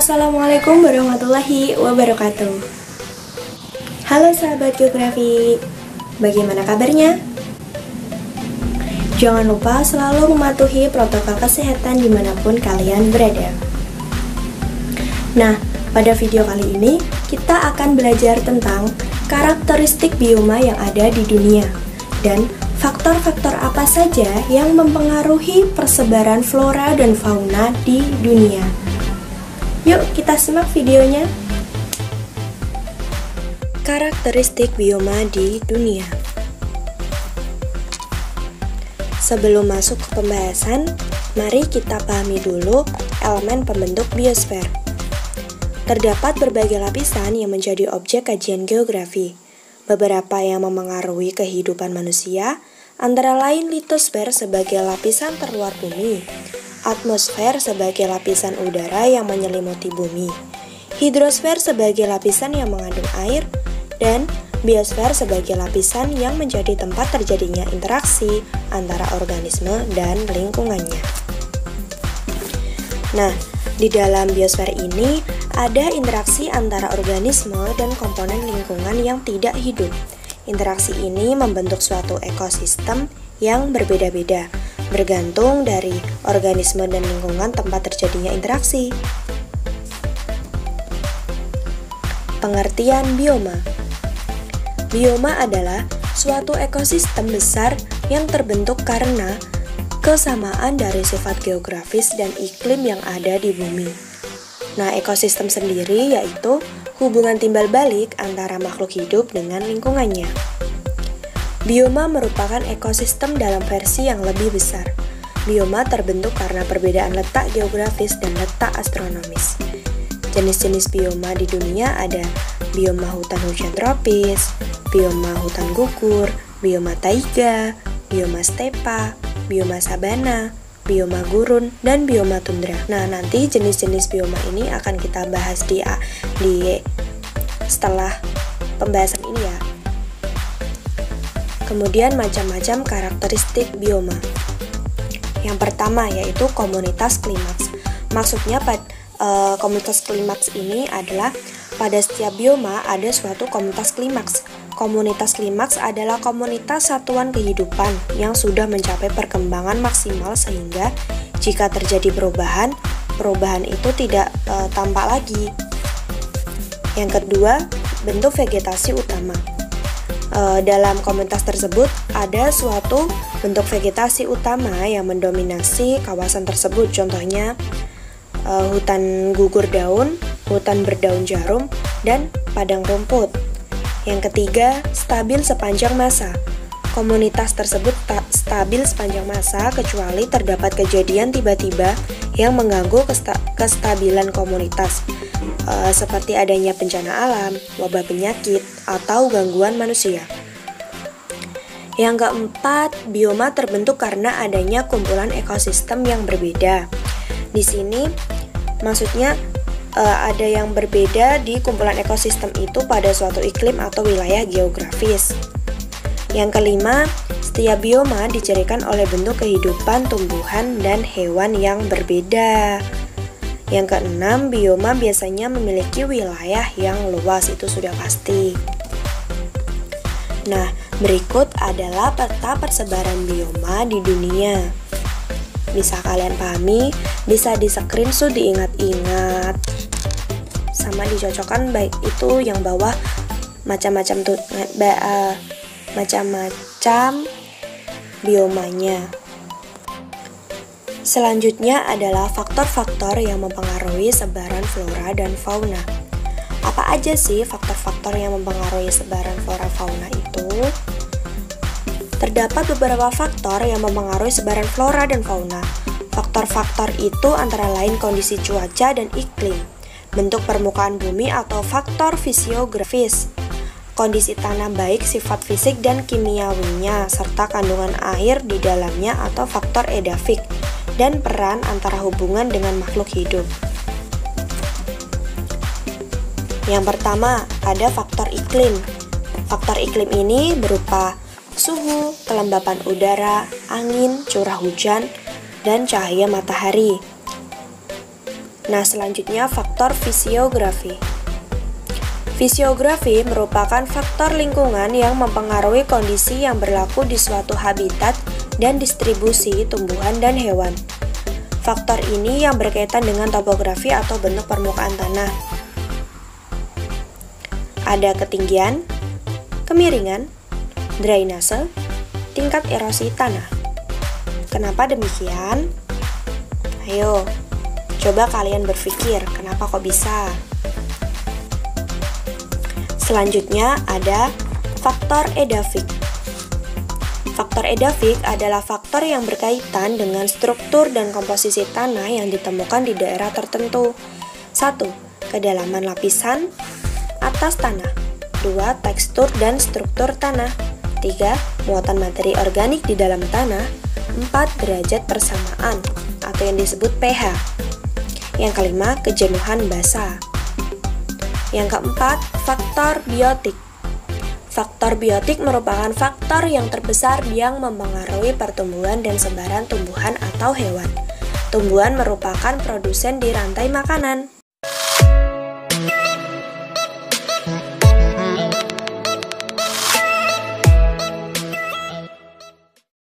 Assalamualaikum warahmatullahi wabarakatuh. Halo sahabat geografi, bagaimana kabarnya? Jangan lupa selalu mematuhi protokol kesehatan dimanapun kalian berada. Nah, pada video kali ini kita akan belajar tentang karakteristik bioma yang ada di dunia dan faktor-faktor apa saja yang mempengaruhi persebaran flora dan fauna di dunia. Yuk kita simak videonya. Karakteristik bioma di dunia. Sebelum masuk ke pembahasan, mari kita pahami dulu elemen pembentuk biosfer. Terdapat berbagai lapisan yang menjadi objek kajian geografi. Beberapa yang memengaruhi kehidupan manusia, antara lain litosfer sebagai lapisan terluar bumi, atmosfer sebagai lapisan udara yang menyelimuti bumi, hidrosfer sebagai lapisan yang mengandung air, dan biosfer sebagai lapisan yang menjadi tempat terjadinya interaksi antara organisme dan lingkungannya. Nah, di dalam biosfer ini ada interaksi antara organisme dan komponen lingkungan yang tidak hidup. Interaksi ini membentuk suatu ekosistem yang berbeda-beda, bergantung dari organisme dan lingkungan tempat terjadinya interaksi. Pengertian bioma. Bioma adalah suatu ekosistem besar yang terbentuk karena kesamaan dari sifat geografis dan iklim yang ada di bumi. Nah, ekosistem sendiri yaitu hubungan timbal balik antara makhluk hidup dengan lingkungannya. Bioma merupakan ekosistem dalam versi yang lebih besar. Bioma terbentuk karena perbedaan letak geografis dan letak astronomis. Jenis-jenis bioma di dunia ada bioma hutan hujan tropis, bioma hutan gugur, bioma taiga, bioma stepa, bioma sabana, bioma gurun, dan bioma tundra. Nah, nanti jenis-jenis bioma ini akan kita bahas di setelah pembahasan ini ya. Kemudian macam-macam karakteristik bioma. Yang pertama yaitu komunitas klimaks. Maksudnya komunitas klimaks ini adalah pada setiap bioma ada suatu komunitas klimaks. Komunitas klimaks adalah komunitas satuan kehidupan yang sudah mencapai perkembangan maksimal sehingga jika terjadi perubahan itu tidak tampak lagi. Yang kedua, bentuk vegetasi utama. Dalam komunitas tersebut ada suatu bentuk vegetasi utama yang mendominasi kawasan tersebut. Contohnya hutan gugur daun, hutan berdaun jarum, dan padang rumput. Yang ketiga, stabil sepanjang masa. Komunitas tersebut tak stabil sepanjang masa kecuali terdapat kejadian tiba-tiba yang mengganggu kestabilan komunitas, seperti adanya bencana alam, wabah penyakit, atau gangguan manusia. Yang keempat, bioma terbentuk karena adanya kumpulan ekosistem yang berbeda. Di sini maksudnya ada yang berbeda di kumpulan ekosistem itu pada suatu iklim atau wilayah geografis. Yang kelima, setiap bioma dicirikan oleh bentuk kehidupan tumbuhan dan hewan yang berbeda. Yang keenam, bioma biasanya memiliki wilayah yang luas, itu sudah pasti. Nah, berikut adalah peta persebaran bioma di dunia. Bisa kalian pahami, bisa di-screenshot, diingat-ingat, sama dicocokkan, baik itu yang bawah macam-macam biomanya. Selanjutnya adalah faktor-faktor yang mempengaruhi sebaran flora dan fauna. Apa aja sih faktor-faktor yang mempengaruhi sebaran flora fauna itu? Terdapat beberapa faktor yang mempengaruhi sebaran flora dan fauna. Faktor-faktor itu antara lain kondisi cuaca dan iklim, bentuk permukaan bumi atau faktor fisiografis, kondisi tanah baik sifat fisik dan kimiawinya, serta kandungan air di dalamnya atau faktor edafik, dan peran antara hubungan dengan makhluk hidup. Yang pertama, ada faktor iklim. Faktor iklim ini berupa suhu, kelembapan udara, angin, curah hujan, dan cahaya matahari. Nah, selanjutnya faktor fisiografi. Fisiografi merupakan faktor lingkungan yang mempengaruhi kondisi yang berlaku di suatu habitat dan distribusi tumbuhan dan hewan. Faktor ini yang berkaitan dengan topografi atau bentuk permukaan tanah. Ada ketinggian, kemiringan, drainase, tingkat erosi tanah. Kenapa demikian? Ayo, coba kalian berpikir, kenapa kok bisa? Selanjutnya ada faktor edafik. Faktor edafik adalah faktor yang berkaitan dengan struktur dan komposisi tanah yang ditemukan di daerah tertentu. 1. Kedalaman lapisan atas tanah. 2. Tekstur dan struktur tanah. 3. Muatan materi organik di dalam tanah. 4. Derajat persamaan atau yang disebut pH. Yang kelima, kejenuhan basa. Yang keempat, faktor biotik. Faktor biotik merupakan faktor yang terbesar yang mempengaruhi pertumbuhan dan sebaran tumbuhan atau hewan. Tumbuhan merupakan produsen di rantai makanan.